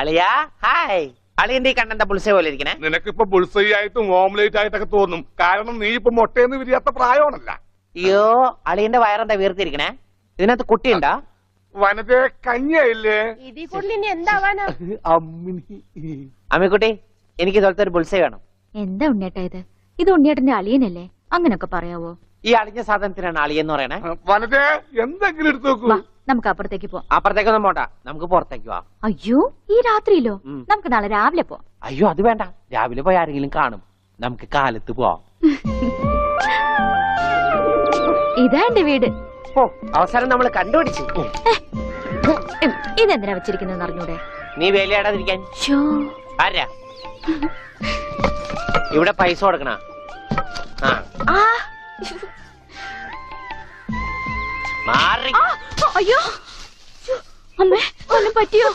അളിയാ ഹായ്. അളിയന്റെ ഈ കണ്ണന്റെ പുളിസ പോലെ ഇരിക്കണേ. നിനക്കിപ്പോ ബുൾസൈ ആയിട്ടും ഓംലേറ്റ് ആയിട്ടൊക്കെ തോന്നും. കാരണം നീ ഇപ്പൊ മുട്ടയെന്ന് വിരിയാത്ത പ്രായമാണല്ല. അയ്യോ അളിയന്റെ വയറെന്താ വീർത്തിരിക്കണേ? ഇതിനകത്ത് കുട്ടിയുണ്ടോ? വനത്തെ കഞ്ഞിയായില്ലേ? ഇതിൽ കൂടുതൽ ഇനി എന്താവാനാ? അമ്മിക്കുട്ടി എനിക്ക് ഇതുപോലത്തെ ഒരു ബുൾസൈ വേണം. എന്താ ഉണ്ണിയേട്ടാ ഇത്? ഇത് ഉണ്ണിയേട്ടന്റെ അളിയനല്ലേ? അങ്ങനൊക്കെ പറയാവോ? ഈ അളിഞ്ഞ സാധനത്തിനാണ് അളിയെന്ന് പറയണേ. വനത്തെ എന്തെങ്കിലും എടുത്തു നോക്കൂ. വാ നമുക്ക് അപ്പുറത്തേക്ക് പോവാം. അപ്പുറത്തേക്കൊന്നും പോണ്ട, നമുക്ക് പുറത്തേക്ക് പോവാം. അയ്യോ ഈ രാത്രിയിലോ? നമുക്ക് നാളെ രാവിലെ പോവാം. അയ്യോ അത് വേണ്ട, രാവിലെ പോയി ആരെങ്കിലും കാണും. നമുക്ക് കാലത്ത് പോവാം. ഇതാ എന്റെ വീട്. ഓ അവസാനം നമ്മൾ കണ്ടുപിടിച്ചു. ഇതെന്തിനാ വെച്ചിരിക്കുന്നത് അറിഞ്ഞൂടെ? നീ വേലയാടാതിരിക്കാൻ. ആരാ ഇവിടെ പൈസ കൊടുക്കണ? അയ്യോ അമ്മേ ഒന്നും പറ്റിയോ?